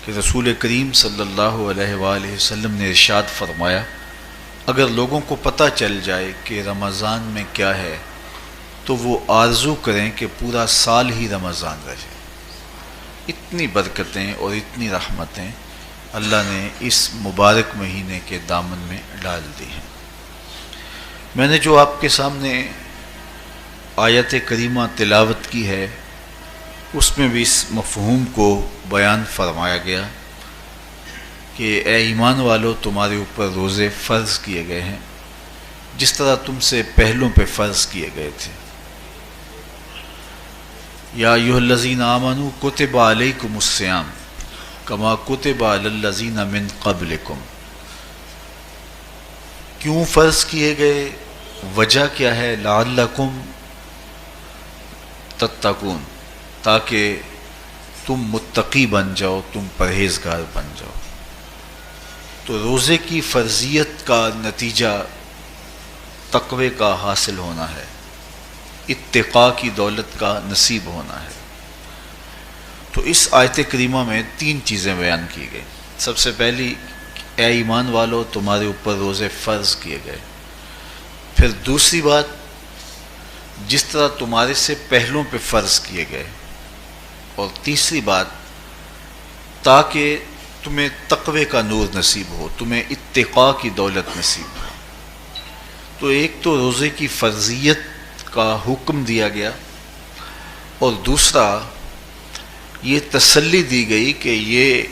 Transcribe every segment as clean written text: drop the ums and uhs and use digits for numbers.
کہ رسول کریم صلی اللہ علیہ وآلہ وسلم نے ارشاد فرمایا، اگر لوگوں کو پتہ چل جائے کہ رمضان میں کیا ہے تو وہ آرزو کریں کہ پورا سال ہی رمضان رہے۔ اتنی برکتیں اور اتنی رحمتیں اللہ نے اس مبارک مہینے کے دامن میں ڈال دی ہیں۔ میں نے جو آپ کے سامنے آیت کریمہ تلاوت کی ہے اس میں بھی اس مفہوم کو بیان فرمایا گیا کہ اے ایمان والو، تمہارے اوپر روزے فرض کیے گئے ہیں جس طرح تم سے پہلوں پہ فرض کیے گئے تھے۔ یا ایھا الذین آمنوا کتب علیکم الصیام کما کتب علی الذین من قبلکم۔ کیوں فرض کیے گئے؟ وجہ کیا ہے؟ لعلکم تتقون، تاکہ تم متقی بن جاؤ، تم پرہیزگار بن جاؤ۔ تو روزے کی فرضیت کا نتیجہ تقوی کا حاصل ہونا ہے، اتقاء کی دولت کا نصیب ہونا ہے۔ تو اس آیت کریمہ میں تین چیزیں بیان کی گئی۔ سب سے پہلی، اے ایمان والو، تمہارے اوپر روزے فرض کیے گئے۔ پھر دوسری بات، جس طرح تمہارے سے پہلوں پہ فرض کیے گئے۔ اور تیسری بات، تاکہ تمہیں تقوی کا نور نصیب ہو، تمہیں اتقاء کی دولت نصیب ہو۔ تو ایک تو روزے کی فرضیت کا حکم دیا گیا، اور دوسرا یہ تسلی دی گئی کہ یہ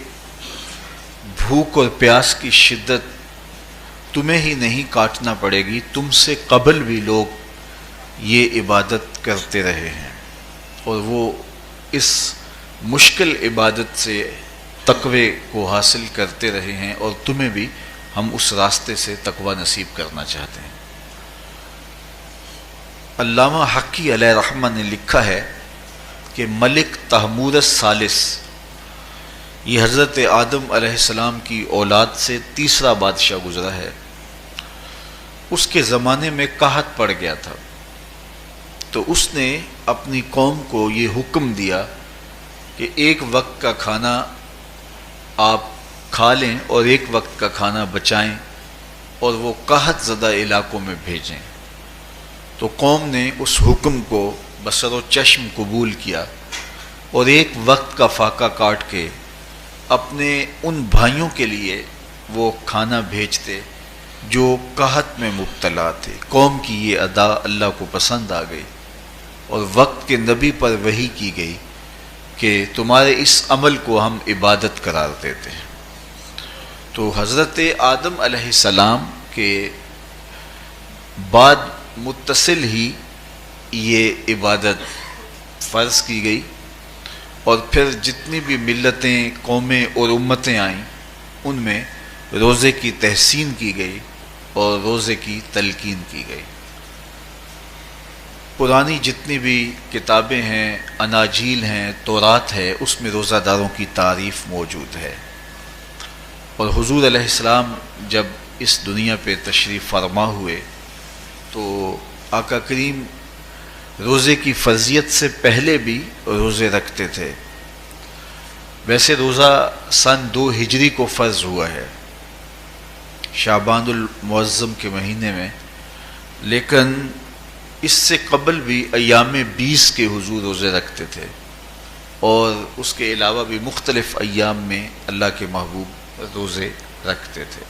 بھوک اور پیاس کی شدت تمہیں ہی نہیں کاٹنا پڑے گی، تم سے قبل بھی لوگ یہ عبادت کرتے رہے ہیں اور وہ اس مشکل عبادت سے تقوی کو حاصل کرتے رہے ہیں، اور تمہیں بھی ہم اس راستے سے تقوی نصیب کرنا چاہتے ہیں۔ علامہ حقی علیہ رحمہ نے لکھا ہے کہ ملک تحمور الثالث، یہ حضرت آدم علیہ السلام کی اولاد سے تیسرا بادشاہ گزرا ہے، اس کے زمانے میں قحط پڑ گیا تھا، تو اس نے اپنی قوم کو یہ حکم دیا کہ ایک وقت کا کھانا آپ کھا لیں اور ایک وقت کا کھانا بچائیں اور وہ قحط زدہ علاقوں میں بھیجیں۔ تو قوم نے اس حکم کو بصر و چشم قبول کیا اور ایک وقت کا فاقہ کاٹ کے اپنے ان بھائیوں کے لیے وہ کھانا بھیجتے جو قحط میں مبتلا تھے۔ قوم کی یہ ادا اللہ کو پسند آ گئی، اور وقت کے نبی پر وحی کی گئی کہ تمہارے اس عمل کو ہم عبادت قرار دیتے ہیں۔ تو حضرت آدم علیہ السلام کے بعد متصل ہی یہ عبادت فرض کی گئی، اور پھر جتنی بھی ملتیں، قومیں اور امتیں آئیں ان میں روزے کی تحسین کی گئی اور روزے کی تلقین کی گئی۔ پرانی جتنی بھی کتابیں ہیں، اناجیل ہیں، تورات ہے، اس میں روزہ داروں کی تعریف موجود ہے۔ اور حضور علیہ السلام جب اس دنیا پہ تشریف فرما ہوئے تو آقا کریم روزے کی فرضیت سے پہلے بھی روزے رکھتے تھے۔ ویسے روزہ سن 2 ہجری کو فرض ہوا ہے، شعبان المعظم کے مہینے میں، لیکن اس سے قبل بھی ایام 20 کے حضور روزے رکھتے تھے، اور اس کے علاوہ بھی مختلف ایام میں اللہ کے محبوب روزے رکھتے تھے۔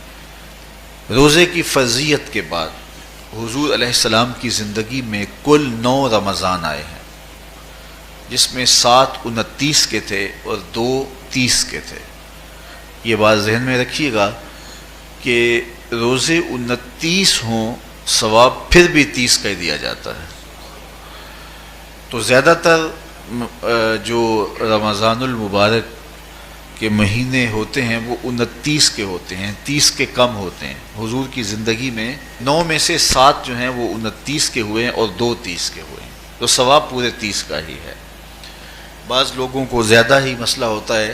روزے کی فرضیت کے بعد حضور علیہ السلام کی زندگی میں کل 9 رمضان آئے ہیں، جس میں 7 29 کے تھے اور 2 30 کے تھے۔ یہ بات ذہن میں رکھیے گا کہ روزے 29 ہوں، ثواب پھر بھی 30 کا ہی دیا جاتا ہے۔ تو زیادہ تر جو رمضان المبارک کے مہینے ہوتے ہیں وہ 29 کے ہوتے ہیں، 30 کے کم ہوتے ہیں۔ حضور کی زندگی میں 9 میں سے 7 جو ہیں وہ 29 کے ہوئے ہیں اور 2 30 کے ہوئے ہیں، تو ثواب پورے 30 کا ہی ہے۔ بعض لوگوں کو زیادہ ہی مسئلہ ہوتا ہے،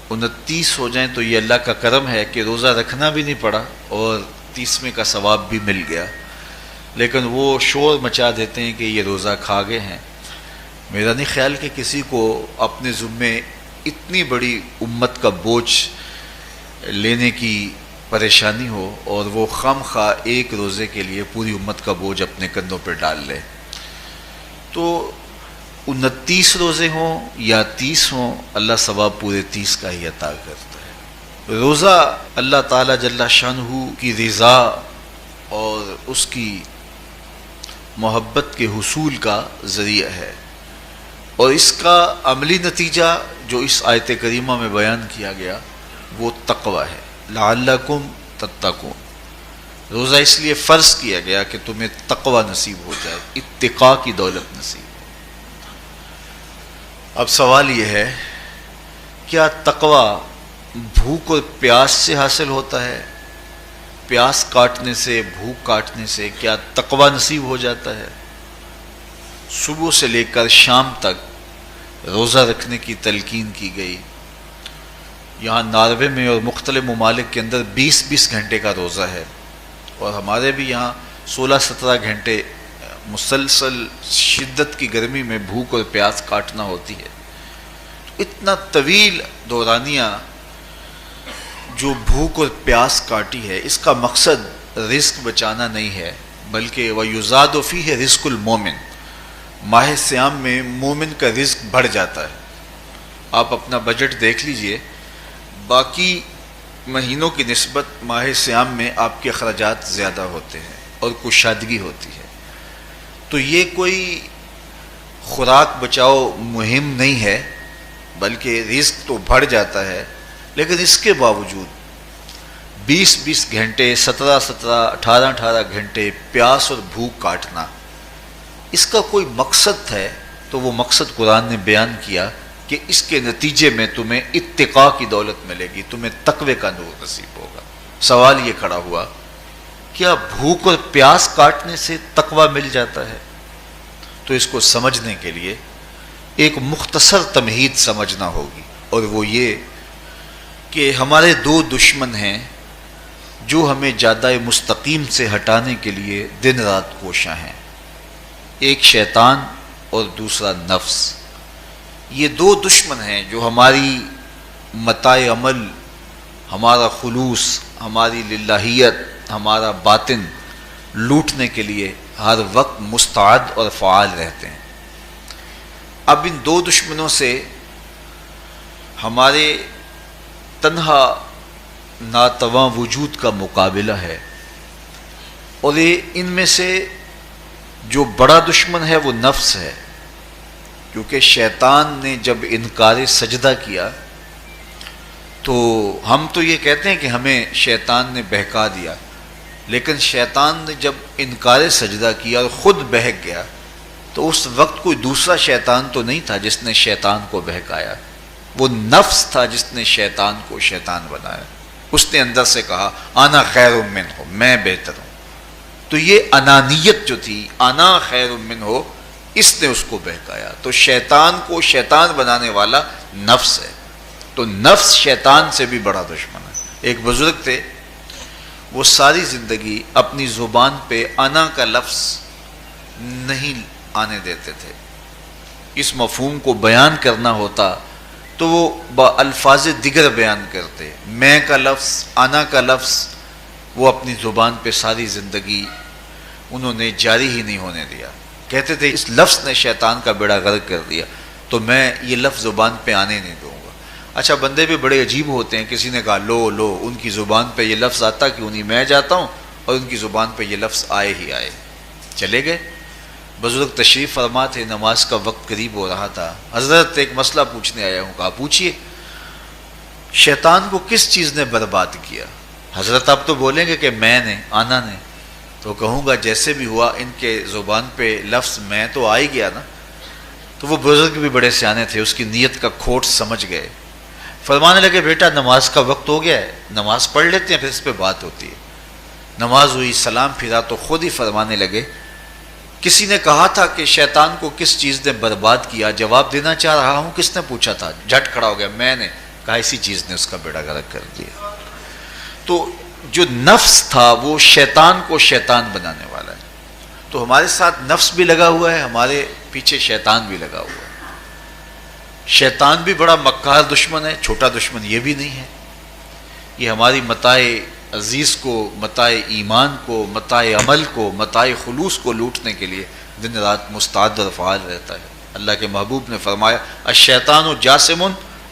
29 ہو جائیں تو یہ اللہ کا کرم ہے کہ روزہ رکھنا بھی نہیں پڑا اور 30ویں کا ثواب بھی مل گیا، لیکن وہ شور مچا دیتے ہیں کہ یہ روزہ کھا گئے ہیں۔ میرا نہیں خیال کہ کسی کو اپنے ذمے اتنی بڑی امت کا بوجھ لینے کی پریشانی ہو اور وہ خام خواہ ایک روزے کے لیے پوری امت کا بوجھ اپنے کندھوں پہ ڈال لے. تو 29 روزے ہوں یا 30 ہوں، اللہ ثواب پورے 30 کا ہی عطا کرتا ہے. روزہ اللہ تعالیٰ جل شانہ کی رضا اور اس کی محبت کے حصول کا ذریعہ ہے، اور اس کا عملی نتیجہ جو اس آیت کریمہ میں بیان کیا گیا وہ تقوی ہے. لعلکم تتقون. روزہ اس لیے فرض کیا گیا کہ تمہیں تقوی نصیب ہو جائے، اتقاء کی دولت نصیب ہو. اب سوال یہ ہے، کیا تقوی بھوک اور پیاس سے حاصل ہوتا ہے؟ پیاس کاٹنے سے، بھوک کاٹنے سے کیا تقوی نصیب ہو جاتا ہے؟ صبح سے لے کر شام تک روزہ رکھنے کی تلقین کی گئی. یہاں ناروے میں اور مختلف ممالک کے اندر 20 گھنٹے کا روزہ ہے، اور ہمارے بھی یہاں 16-17 گھنٹے مسلسل شدت کی گرمی میں بھوک اور پیاس کاٹنا ہوتی ہے. اتنا طویل دورانیہ جو بھوک اور پیاس کاٹی ہے، اس کا مقصد رزق بچانا نہیں ہے، بلکہ وَيُزَادُ فِيهِ رِزْقُ الْمُؤْمِنِ. ماہ سیام میں مومن کا رزق بڑھ جاتا ہے. آپ اپنا بجٹ دیکھ لیجئے، باقی مہینوں کی نسبت ماہ سیام میں آپ کے اخراجات زیادہ ہوتے ہیں اور کشادگی ہوتی ہے. تو یہ کوئی خوراک بچاؤ مہم نہیں ہے، بلکہ رزق تو بڑھ جاتا ہے، لیکن اس کے باوجود 20 گھنٹے، 17 18 گھنٹے پیاس اور بھوک کاٹنا، اس کا کوئی مقصد ہے تو وہ مقصد قرآن نے بیان کیا کہ اس کے نتیجے میں تمہیں اتقاء کی دولت ملے گی، تمہیں تقوی کا نور نصیب ہوگا. سوال یہ کھڑا ہوا، کیا بھوک اور پیاس کاٹنے سے تقوی مل جاتا ہے؟ تو اس کو سمجھنے کے لیے ایک مختصر تمہید سمجھنا ہوگی، اور وہ یہ کہ ہمارے 2 دشمن ہیں جو ہمیں جادہ مستقیم سے ہٹانے کے لیے دن رات کوشاں ہیں. ایک شیطان اور دوسرا نفس. یہ 2 دشمن ہیں جو ہماری متاع عمل، ہمارا خلوص، ہماری للہیت، ہمارا باطن لوٹنے کے لیے ہر وقت مستعد اور فعال رہتے ہیں. اب ان 2 دشمنوں سے ہمارے تنہا ناتواں وجود کا مقابلہ ہے، اور ان میں سے جو بڑا دشمن ہے وہ نفس ہے، کیونکہ شیطان نے جب انکار سجدہ کیا تو ہم تو یہ کہتے ہیں کہ ہمیں شیطان نے بہکا دیا، لیکن شیطان نے جب انکار سجدہ کیا اور خود بہک گیا تو اس وقت کوئی دوسرا شیطان تو نہیں تھا جس نے شیطان کو بہکایا، وہ نفس تھا جس نے شیطان کو شیطان بنایا. اس نے اندر سے کہا انا خیر منہ، میں بہتر ہوں. تو یہ انانیت جو تھی، انا خیر منہ، اس نے اس کو بہکایا. تو شیطان کو شیطان بنانے والا نفس ہے. تو نفس شیطان سے بھی بڑا دشمن ہے. ایک بزرگ تھے، وہ ساری زندگی اپنی زبان پہ انا کا لفظ نہیں آنے دیتے تھے. اس مفہوم کو بیان کرنا ہوتا تو وہ با الفاظ دیگر بیان کرتے. میں کا لفظ، انا کا لفظ وہ اپنی زبان پہ ساری زندگی انہوں نے جاری ہی نہیں ہونے دیا. کہتے تھے اس لفظ نے شیطان کا بیڑا غرق کر دیا، تو میں یہ لفظ زبان پہ آنے نہیں دوں گا. اچھا، بندے بھی بڑے عجیب ہوتے ہیں. کسی نے کہا لو ان کی زبان پہ یہ لفظ آتا کیوں نہیں، میں جاتا ہوں اور ان کی زبان پہ یہ لفظ آئے ہی آئے. چلے گئے. بزرگ تشریف فرما تھے، نماز کا وقت قریب ہو رہا تھا. حضرت ایک مسئلہ پوچھنے آیا ہوں. کہا پوچھیے. شیطان کو کس چیز نے برباد کیا؟ حضرت آپ تو بولیں گے کہ میں نے، آنا نے. تو کہوں گا جیسے بھی ہوا ان کے زبان پہ لفظ میں تو آ ہی گیا نا. تو وہ بزرگ بھی بڑے سیانے تھے، اس کی نیت کا کھوٹ سمجھ گئے. فرمانے لگے بیٹا نماز کا وقت ہو گیا ہے، نماز پڑھ لیتے ہیں پھر اس پہ بات ہوتی ہے. نماز ہوئی، سلام پھرا تو خود ہی فرمانے لگے کسی نے کہا تھا کہ شیطان کو کس چیز نے برباد کیا، جواب دینا چاہ رہا ہوں. کس نے پوچھا تھا؟ جھٹ کھڑا ہو گیا، میں نے. کہا اسی چیز نے اس کا بیڑا غرق کر دیا. تو جو نفس تھا وہ شیطان کو شیطان بنانے والا ہے. تو ہمارے ساتھ نفس بھی لگا ہوا ہے، ہمارے پیچھے شیطان بھی لگا ہوا ہے. شیطان بھی بڑا مکار دشمن ہے، چھوٹا دشمن یہ بھی نہیں ہے۔ یہ ہماری متاع عزیز کو، متاع ایمان کو، متاع عمل کو، متاع خلوص کو لوٹنے کے لیے دن رات مستعد اور فعال رہتا ہے۔ اللہ کے محبوب نے فرمایا الشیطان جاسم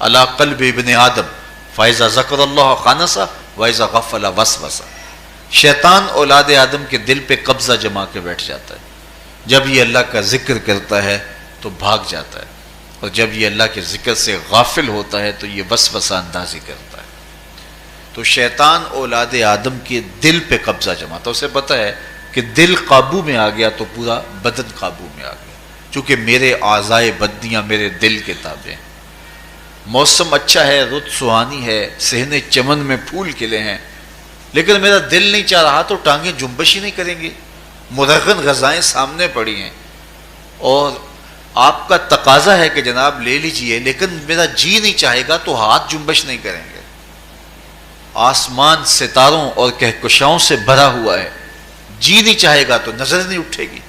علی قلب ابن آدم فاذا ذکر اللہ خانس واذا غفل وسوس۔ شیطان اولاد آدم کے دل پہ قبضہ جما کے بیٹھ جاتا ہے، جب یہ اللہ کا ذکر کرتا ہے تو بھاگ جاتا ہے، اور جب یہ اللہ کے ذکر سے غافل ہوتا ہے تو یہ وسوسہ اندازی کرتا ہے۔ تو شیطان اولاد آدم کے دل پہ قبضہ جماتا ہے، اسے پتہ ہے کہ دل قابو میں آ گیا تو پورا بدن قابو میں آ گیا، چونکہ میرے اعضائے بدنیاں میرے دل کے تابع ہیں۔ موسم اچھا ہے، رت سہانی ہے، صحن چمن میں پھول کھلے ہیں، لیکن میرا دل نہیں چاہ رہا تو ٹانگیں جنبش ہی نہیں کریں گی، مرغن غذائیں سامنے پڑی ہیں اور آپ کا تقاضا ہے کہ جناب لے لیجئے، لیکن میرا جی نہیں چاہے گا تو ہاتھ جنبش نہیں کریں گے۔ آسمان ستاروں اور کہکشاؤں سے بھرا ہوا ہے، جی نہیں چاہے گا تو نظر نہیں اٹھے گی۔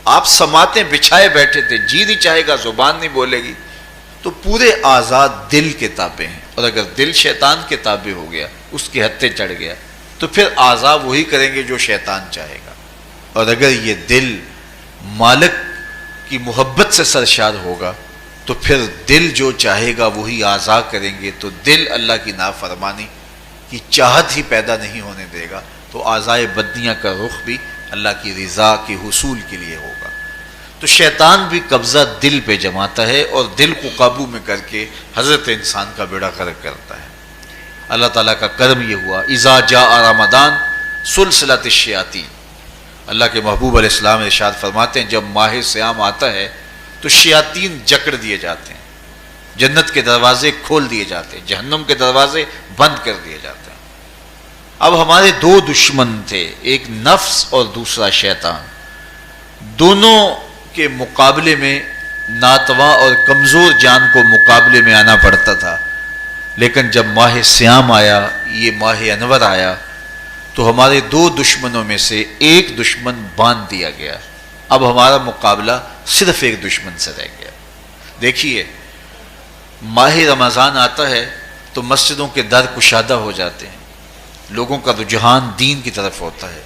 آپ سماعتیں بچھائے بیٹھے تھے، جی نہیں چاہے گا زبان نہیں بولے گی۔ تو پورے آزاد دل کے تابع ہیں، اور اگر دل شیطان کے تابع ہو گیا، اس کے ہتھے چڑھ گیا، تو پھر اعضاء وہی کریں گے جو شیطان چاہے گا۔ اور اگر یہ دل مالک کی محبت سے سرشار ہوگا تو پھر دل جو چاہے گا وہی اعضاء کریں گے، تو دل اللہ کی نافرمانی کی چاہت ہی پیدا نہیں ہونے دے گا، تو اعضائے بدنیاں کا رخ بھی اللہ کی رضا کے حصول کے لیے ہوگا۔ تو شیطان بھی قبضہ دل پہ جماتا ہے اور دل کو قابو میں کر کے حضرت انسان کا بیڑا غرق کرتا ہے۔ اللہ تعالیٰ کا کرم یہ ہوا اذا جاء رمضان سلسلۃ الشیاطین، اللہ کے محبوب علیہ السلام ارشاد فرماتے ہیں جب ماہ صیام آتا ہے تو شیاطین جکڑ دیے جاتے ہیں، جنت کے دروازے کھول دیے جاتے ہیں، جہنم کے دروازے بند کر دیے جاتے ہیں۔ اب ہمارے دو دشمن تھے، ایک نفس اور دوسرا شیطان، دونوں کے مقابلے میں ناتواں اور کمزور جان کو مقابلے میں آنا پڑتا تھا، لیکن جب ماہ صیام آیا، یہ ماہ انور آیا، تو ہمارے دو دشمنوں میں سے ایک دشمن باندھ دیا گیا۔ اب ہمارا مقابلہ صرف ایک دشمن سے رہ گیا۔ دیکھیے ماہ رمضان آتا ہے تو مسجدوں کے در کشادہ ہو جاتے ہیں، لوگوں کا رجحان دین کی طرف ہوتا ہے،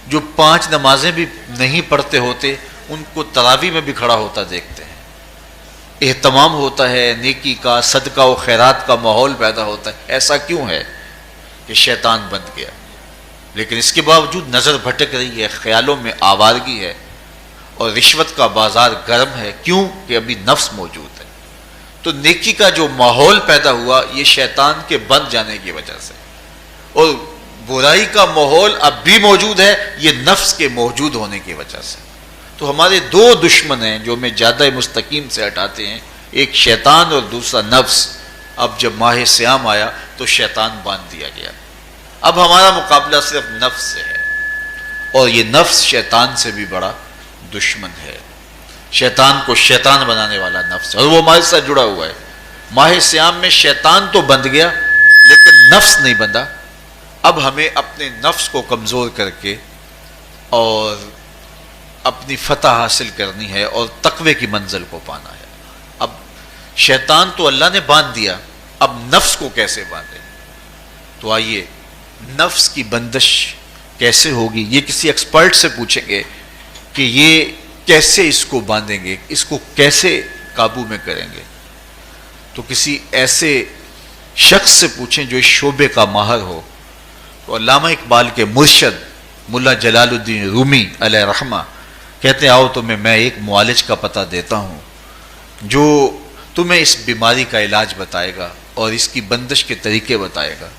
جو 5 نمازیں بھی نہیں پڑھتے ہوتے ان کو تراویح میں بھی کھڑا ہوتا دیکھتے ہیں، اہتمام ہوتا ہے، نیکی کا، صدقہ و خیرات کا ماحول پیدا ہوتا ہے۔ ایسا کیوں ہے کہ شیطان بند گیا، لیکن اس کے باوجود نظر بھٹک رہی ہے، خیالوں میں آوارگی ہے، اور رشوت کا بازار گرم ہے، کیوں کہ ابھی نفس موجود ہے۔ تو نیکی کا جو ماحول پیدا ہوا یہ شیطان کے بند جانے کی وجہ سے، اور برائی کا ماحول اب بھی موجود ہے یہ نفس کے موجود ہونے کی وجہ سے۔ تو ہمارے دو دشمن ہیں جو ہمیں جادہ مستقیم سے ہٹاتے ہیں، ایک شیطان اور دوسرا نفس۔ اب جب ماہ صیام آیا تو شیطان باندھ دیا گیا، اب ہمارا مقابلہ صرف نفس سے ہے، اور یہ نفس شیطان سے بھی بڑا دشمن ہے۔ شیطان کو شیطان بنانے والا نفس ہے، اور وہ ہمارے ساتھ جڑا ہوا ہے۔ ماہ صیام میں شیطان تو بند گیا لیکن نفس نہیں بندھا۔ اب ہمیں اپنے نفس کو کمزور کر کے اور اپنی فتح حاصل کرنی ہے اور تقوی کی منزل کو پانا ہے۔ اب شیطان تو اللہ نے باندھ دیا، اب نفس کو کیسے باندھیں؟ تو آئیے نفس کی بندش کیسے ہوگی یہ کسی ایکسپرٹ سے پوچھیں گے کہ یہ کیسے اس کو باندھیں گے، اس کو کیسے قابو میں کریں گے۔ تو کسی ایسے شخص سے پوچھیں جو اس شعبے کا ماہر ہو۔ تو علامہ اقبال کے مرشد ملا جلال الدین رومی علیہ رحمہ کہتے ہیں آؤ تمہیں میں ایک معالج کا پتہ دیتا ہوں جو تمہیں اس بیماری کا علاج بتائے گا اور اس کی بندش کے طریقے بتائے گا۔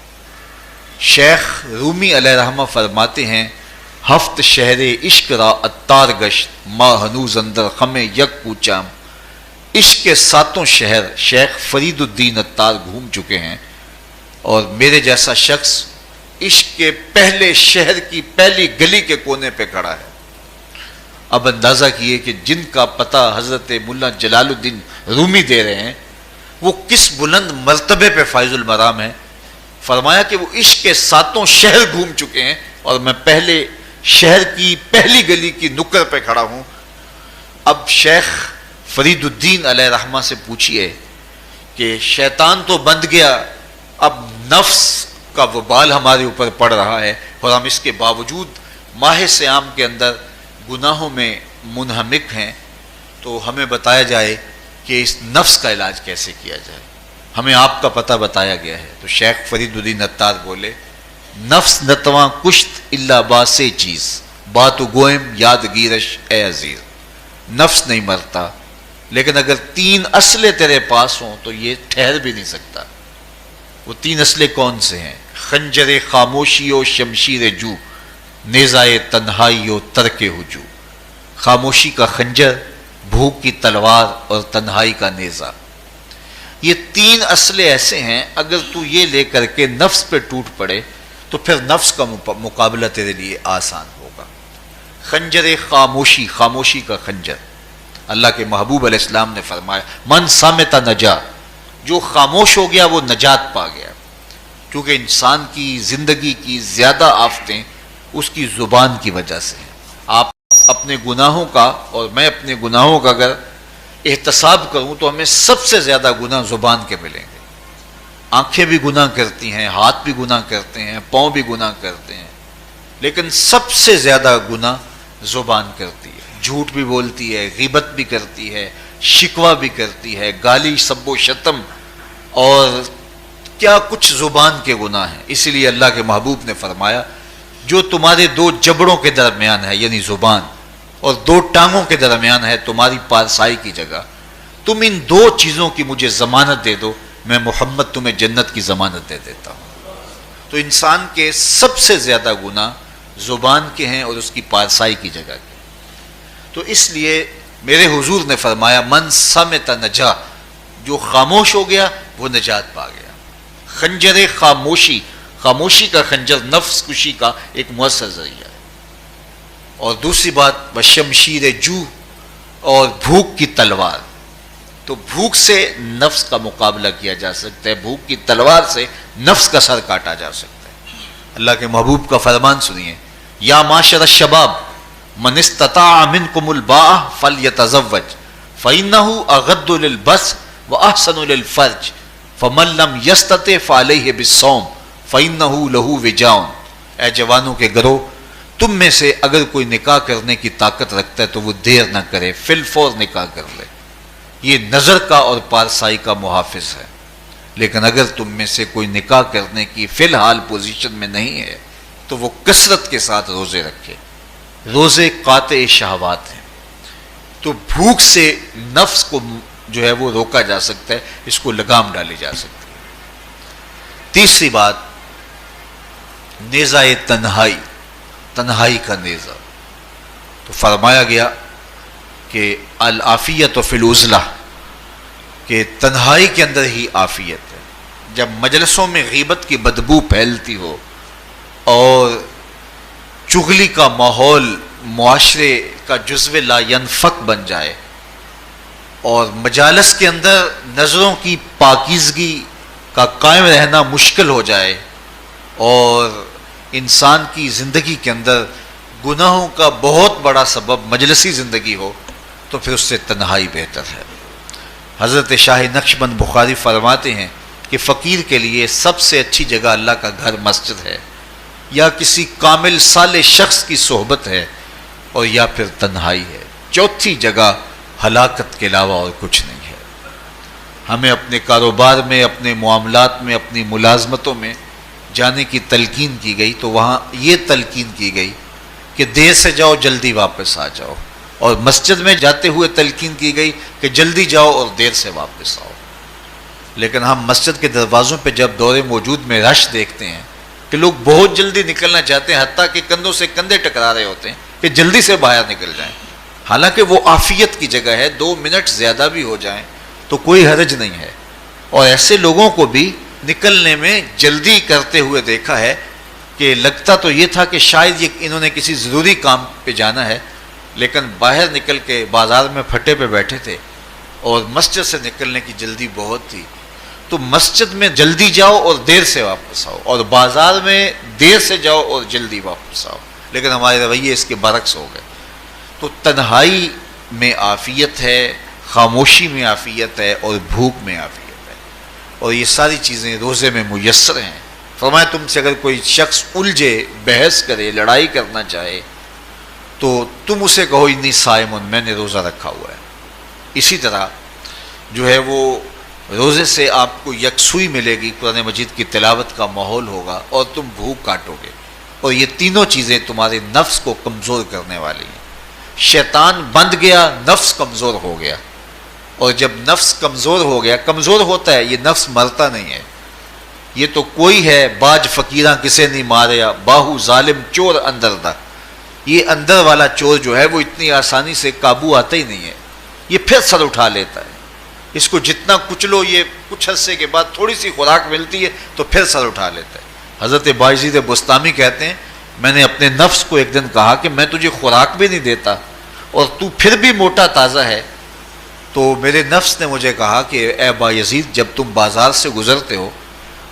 شیخ رومی علیہ رحمہ فرماتے ہیں ہفت شہر عشق را اتار گشت ما ہنوز اندر خم یک کوچام۔ عشق کے 7 شہر شیخ فرید الدین اتار گھوم چکے ہیں، اور میرے جیسا شخص عشق کے پہلے شہر کی پہلی گلی کے کونے پہ کھڑا ہے۔ اب اندازہ کیے کہ جن کا پتہ حضرت ملا جلال الدین رومی دے رہے ہیں وہ کس بلند مرتبے پہ فائز المرام ہے۔ فرمایا کہ وہ عشق کے 7 شہر گھوم چکے ہیں اور میں پہلے شہر کی پہلی گلی کی نکر پہ کھڑا ہوں۔ اب شیخ فرید الدین علیہ رحمہ سے پوچھئے کہ شیطان تو بند گیا، اب نفس کا وبال ہمارے اوپر پڑ رہا ہے، اور ہم اس کے باوجود ماہ صیام کے اندر گناہوں میں منہمک ہیں، تو ہمیں بتایا جائے کہ اس نفس کا علاج کیسے کیا جائے۔ ہمیں آپ کا پتہ بتایا گیا ہے۔ تو شیخ فرید الدین عطار بولے، نفس نتواں کشت الا باسے چیز، بات گوئم یاد گیرش اے عزیز۔ نفس نہیں مرتا، لیکن اگر 3 اسلحے تیرے پاس ہوں تو یہ ٹھہر بھی نہیں سکتا۔ وہ 3 اسلحے کون سے ہیں؟ خنجر خاموشی و شمشیر جو، نیزائے تنہائی و ترک ہجو۔ خاموشی کا خنجر، بھوک کی تلوار اور تنہائی کا نیزہ، یہ 3 اسلحے ایسے ہیں، اگر تو یہ لے کر کے نفس پہ ٹوٹ پڑے تو پھر نفس کا مقابلہ تیرے لیے آسان ہوگا۔ خنجر خاموشی، خاموشی کا خنجر، اللہ کے محبوب علیہ السلام نے فرمایا من صامت نجا، جو خاموش ہو گیا وہ نجات پا گیا، کیونکہ انسان کی زندگی کی زیادہ آفتیں اس کی زبان کی وجہ سے ہیں۔ آپ اپنے گناہوں کا اور میں اپنے گناہوں کا اگر احتساب کروں تو ہمیں سب سے زیادہ گناہ زبان کے ملیں گے۔ آنکھیں بھی گناہ کرتی ہیں، ہاتھ بھی گناہ کرتے ہیں، پاؤں بھی گناہ کرتے ہیں، لیکن سب سے زیادہ گناہ زبان کرتی ہے۔ جھوٹ بھی بولتی ہے، غیبت بھی کرتی ہے، شکوہ بھی کرتی ہے، گالی سب و شتم اور کیا کچھ زبان کے گناہ ہیں۔ اسی لیے اللہ کے محبوب نے فرمایا جو تمہارے 2 جبڑوں کے درمیان ہے، یعنی زبان، اور 2 ٹانگوں کے درمیان ہے تمہاری پارسائی کی جگہ، تم ان 2 چیزوں کی مجھے ضمانت دے دو، میں محمد تمہیں جنت کی ضمانت دے دیتا ہوں۔ تو انسان کے سب سے زیادہ گناہ زبان کے ہیں اور اس کی پارسائی کی جگہ کے۔ تو اس لیے میرے حضور نے فرمایا من صمت نجا، جو خاموش ہو گیا وہ نجات پا گیا۔ خنجر خاموشی، خاموشی کا خنجر نفس کشی کا ایک مؤثر ذریعہ ہے۔ اور دوسری بات بشمشیر جو، اور بھوک کی تلوار، تو بھوک سے نفس کا مقابلہ کیا جا سکتا ہے، بھوک کی تلوار سے نفس کا سر کاٹا جا سکتا ہے۔ اللہ کے محبوب کا فرمان سنیے، یا معاشر الشباب من استطاع منکم الباء فلیتزوج فإنہ اغض للبصر واحسن للفرج فمن لم یستطع فعلیہ بالصوم فإنہ لہ وجاء۔ اے جوانوں کے گروہ، تم میں سے اگر کوئی نکاح کرنے کی طاقت رکھتا ہے تو وہ دیر نہ کرے، فی الفور نکاح کر لے، یہ نظر کا اور پارسائی کا محافظ ہے۔ لیکن اگر تم میں سے کوئی نکاح کرنے کی فی الحال پوزیشن میں نہیں ہے تو وہ کثرت کے ساتھ روزے رکھے۔ روزے قاطع شہوات ہیں، تو بھوک سے نفس کو جو ہے وہ روکا جا سکتا ہے، اس کو لگام ڈالی جا سکتی ہے۔ تیسری بات نیزہ تنہائی، تنہائی کا نیزہ، تو فرمایا گیا کہ العافیت فی العزلہ، کہ تنہائی کے اندر ہی عافیت ہے۔ جب مجلسوں میں غیبت کی بدبو پھیلتی ہو اور چغلی کا ماحول معاشرے کا جزو لا ینفک بن جائے، اور مجالس کے اندر نظروں کی پاکیزگی کا قائم رہنا مشکل ہو جائے، اور انسان کی زندگی کے اندر گناہوں کا بہت بڑا سبب مجلسی زندگی ہو، تو پھر اس سے تنہائی بہتر ہے۔ حضرت شاہ نقشبند بخاری فرماتے ہیں کہ فقیر کے لیے سب سے اچھی جگہ اللہ کا گھر مسجد ہے، یا کسی کامل صالح شخص کی صحبت ہے، اور یا پھر تنہائی ہے۔ چوتھی جگہ ہلاکت کے علاوہ اور کچھ نہیں ہے۔ ہمیں اپنے کاروبار میں، اپنے معاملات میں، اپنی ملازمتوں میں جانے کی تلقین کی گئی، تو وہاں یہ تلقین کی گئی کہ دیر سے جاؤ جلدی واپس آ جاؤ، اور مسجد میں جاتے ہوئے تلقین کی گئی کہ جلدی جاؤ اور دیر سے واپس آؤ۔ لیکن ہم مسجد کے دروازوں پہ جب دور موجود میں رش دیکھتے ہیں کہ لوگ بہت جلدی نکلنا چاہتے ہیں، حتیٰ کہ کندھوں سے کندھے ٹکرا رہے ہوتے ہیں کہ جلدی سے باہر نکل جائیں، حالانکہ وہ عافیت کی جگہ ہے، 2 منٹ زیادہ بھی ہو جائیں تو کوئی حرج نہیں ہے۔ اور ایسے لوگوں کو بھی نکلنے میں جلدی کرتے ہوئے دیکھا ہے کہ لگتا تو یہ تھا کہ شاید یہ انہوں نے کسی ضروری کام پہ جانا ہے، لیکن باہر نکل کے بازار میں پھٹے پہ بیٹھے تھے اور مسجد سے نکلنے کی جلدی بہت تھی۔ تو مسجد میں جلدی جاؤ اور دیر سے واپس آؤ، اور بازار میں دیر سے جاؤ اور جلدی واپس آؤ، لیکن ہمارے رویے اس کے برعکس ہو گئے۔ تو تنہائی میں عافیت ہے، خاموشی میں عافیت ہے، اور بھوک میں عافیت ہے۔ اور یہ ساری چیزیں روزے میں میسر ہیں۔ فرمایا تم سے اگر کوئی شخص الجھے، بحث کرے، لڑائی کرنا چاہے تو تم اسے کہو انی صائم، میں نے روزہ رکھا ہوا ہے۔ اسی طرح جو ہے وہ روزے سے آپ کو یکسوئی ملے گی، قرآن مجید کی تلاوت کا ماحول ہوگا اور تم بھوک کاٹو گے، اور یہ تینوں چیزیں تمہارے نفس کو کمزور کرنے والی ہیں۔ شیطان بند گیا، نفس کمزور ہو گیا، اور جب نفس کمزور ہو گیا، کمزور ہوتا ہے، یہ نفس مرتا نہیں ہے۔ یہ تو کوئی ہے باج فقیراں کسے نہیں ماریا، باہو ظالم چور اندر دا، یہ اندر والا چور جو ہے وہ اتنی آسانی سے قابو آتا ہی نہیں ہے، یہ پھر سر اٹھا لیتا ہے۔ اس کو جتنا کچلو، یہ کچھ عرصے کے بعد تھوڑی سی خوراک ملتی ہے تو پھر سر اٹھا لیتا ہے۔ حضرت بایزید بستامی کہتے ہیں میں نے اپنے نفس کو ایک دن کہا کہ میں تجھے خوراک بھی نہیں دیتا اور تو پھر بھی موٹا تازہ ہے، تو میرے نفس نے مجھے کہا کہ اے بایزید جب تم بازار سے گزرتے ہو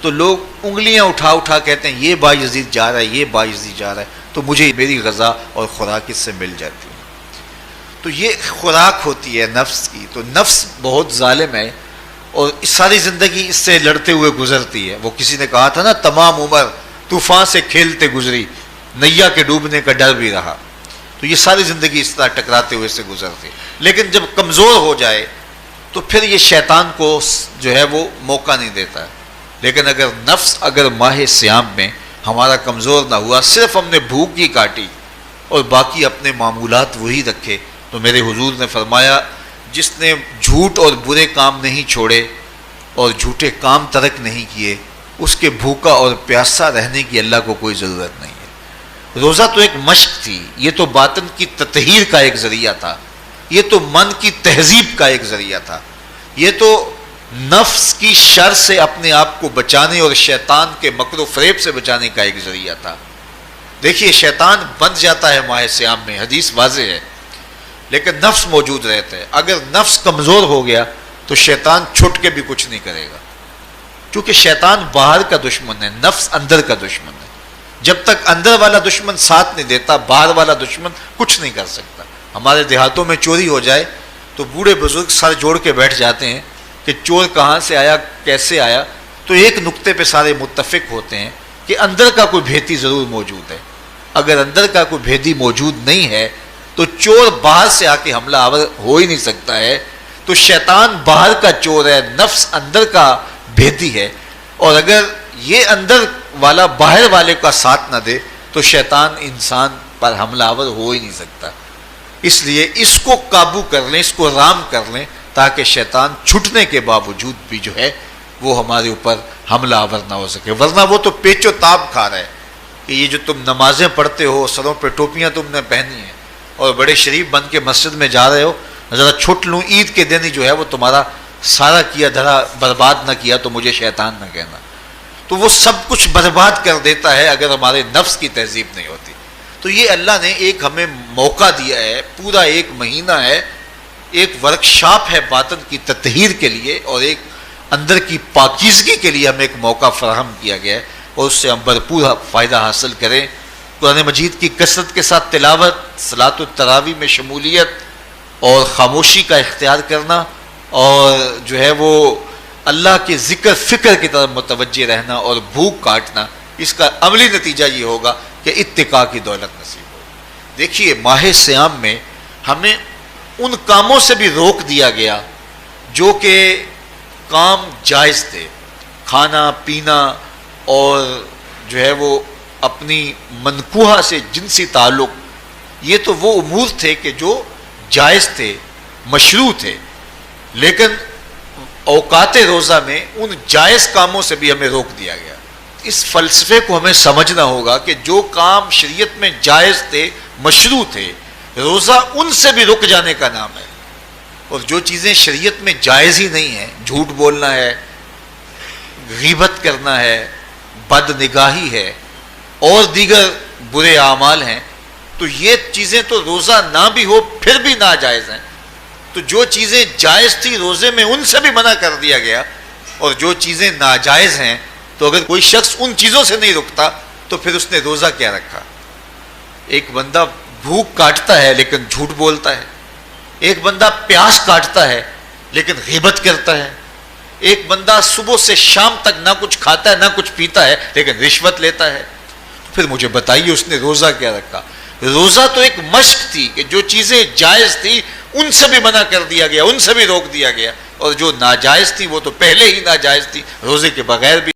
تو لوگ انگلیاں اٹھا اٹھا کہتے ہیں یہ بایزید جا رہا ہے، یہ بایزید جا رہا ہے، تو مجھے میری غذا اور خوراک اس سے مل جاتی ہے۔ تو یہ خوراک ہوتی ہے نفس کی۔ تو نفس بہت ظالم ہے اور ساری زندگی اس سے لڑتے ہوئے گزرتی ہے۔ وہ کسی نے کہا تھا نا تمام عمر طوفان سے کھیلتے گزری، نیا کے ڈوبنے کا ڈر بھی رہا۔ تو یہ ساری زندگی اس طرح ٹکراتے ہوئے سے گزرتی ہے، لیکن جب کمزور ہو جائے تو پھر یہ شیطان کو جو ہے وہ موقع نہیں دیتا ہے۔ لیکن اگر نفس اگر ماہ صیام میں ہمارا کمزور نہ ہوا، صرف ہم نے بھوک ہی کاٹی اور باقی اپنے معمولات وہی رکھے، تو میرے حضور نے فرمایا جس نے جھوٹ اور برے کام نہیں چھوڑے اور جھوٹے کام ترک نہیں کیے، اس کے بھوکا اور پیاسا رہنے کی اللہ کو کوئی ضرورت نہیں ہے۔ روزہ تو ایک مشق تھی، یہ تو باطن کی تطہیر کا ایک ذریعہ تھا، یہ تو من کی تہذیب کا ایک ذریعہ تھا، یہ تو نفس کی شر سے اپنے آپ کو بچانے اور شیطان کے مکر و فریب سے بچانے کا ایک ذریعہ تھا۔ دیکھیے شیطان بند جاتا ہے ماہ صیام میں، حدیث واضح ہے، لیکن نفس موجود رہتا ہے۔ اگر نفس کمزور ہو گیا تو شیطان چھٹ کے بھی کچھ نہیں کرے گا، کیونکہ شیطان باہر کا دشمن ہے، نفس اندر کا دشمن ہے۔ جب تک اندر والا دشمن ساتھ نہیں دیتا، باہر والا دشمن کچھ نہیں کر سکتا۔ ہمارے دیہاتوں میں چوری ہو جائے تو بوڑھے بزرگ سر جوڑ کے بیٹھ جاتے ہیں کہ چور کہاں سے آیا، کیسے آیا، تو ایک نقطے پہ سارے متفق ہوتے ہیں کہ اندر کا کوئی بھیدی ضرور موجود ہے۔ اگر اندر کا کوئی بھیدی موجود نہیں ہے تو چور باہر سے آ کے حملہ آور ہو ہی نہیں سکتا ہے۔ تو شیطان باہر کا چور ہے، نفس اندر کا بھیدی ہے، اور اگر یہ اندر والا باہر والے کا ساتھ نہ دے تو شیطان انسان پر حملہ آور ہو ہی نہیں سکتا۔ اس لیے اس کو قابو کر لیں، اس کو رام کر لیں، تاکہ شیطان چھٹنے کے باوجود بھی جو ہے وہ ہمارے اوپر حملہ آور نہ ہو سکے۔ ورنہ وہ تو پیچ و تاب کھا رہا ہے کہ یہ جو تم نمازیں پڑھتے ہو، سروں پہ ٹوپیاں تم نے پہنی ہیں اور بڑے شریف بن کے مسجد میں جا رہے ہو، ذرا چھٹ لوں، عید کے دن ہی جو ہے وہ تمہارا سارا کیا دھرا برباد نہ کیا تو مجھے شیطان نہ کہنا۔ تو وہ سب کچھ برباد کر دیتا ہے اگر ہمارے نفس کی تہذیب نہیں ہوتی۔ تو یہ اللہ نے ایک ہمیں موقع دیا ہے، پورا ایک مہینہ ہے، ایک ورکشاپ ہے باطن کی تطہیر کے لیے اور ایک اندر کی پاکیزگی کے لیے ہمیں ایک موقع فراہم کیا گیا ہے، اور اس سے ہم بھرپور فائدہ حاصل کریں۔ قرآن مجید کی کثرت کے ساتھ تلاوت، صلاۃ التراویح میں شمولیت اور خاموشی کا اختیار کرنا، اور جو ہے وہ اللہ کے ذکر فکر کی طرف متوجہ رہنا اور بھوک کاٹنا، اس کا عملی نتیجہ یہ ہوگا کہ اتقاء کی دولت نصیب ہوگی۔ دیکھیے ماہ صیام میں ہمیں ان کاموں سے بھی روک دیا گیا جو کہ کام جائز تھے، کھانا پینا اور جو ہے وہ اپنی منکوحہ سے جنسی تعلق، یہ تو وہ امور تھے کہ جو جائز تھے، مشروع تھے، لیکن اوقات روزہ میں ان جائز کاموں سے بھی ہمیں روک دیا گیا۔ اس فلسفے کو ہمیں سمجھنا ہوگا کہ جو کام شریعت میں جائز تھے، مشروع تھے، روزہ ان سے بھی رک جانے کا نام ہے، اور جو چیزیں شریعت میں جائز ہی نہیں ہیں، جھوٹ بولنا ہے، غیبت کرنا ہے، بد نگاہی ہے اور دیگر برے اعمال ہیں، تو یہ چیزیں تو روزہ نہ بھی ہو پھر بھی ناجائز ہیں۔ تو جو چیزیں جائز تھی روزے میں ان سے بھی منع کر دیا گیا، اور جو چیزیں ناجائز ہیں تو اگر کوئی شخص ان چیزوں سے نہیں رکتا تو پھر اس نے روزہ کیا رکھا۔ ایک بندہ بھوک کاٹتا ہے لیکن جھوٹ بولتا ہے، ایک بندہ پیاس کاٹتا ہے لیکن غیبت کرتا ہے، ایک بندہ صبح سے شام تک نہ کچھ کھاتا ہے نہ کچھ پیتا ہے لیکن رشوت لیتا ہے، پھر مجھے بتائیے اس نے روزہ کیا رکھا؟ روزہ تو ایک مشق تھی کہ جو چیزیں جائز تھی ان سے بھی منع کر دیا گیا، ان سے بھی روک دیا گیا، اور جو ناجائز تھی وہ تو پہلے ہی ناجائز تھی، روزے کے بغیر بھی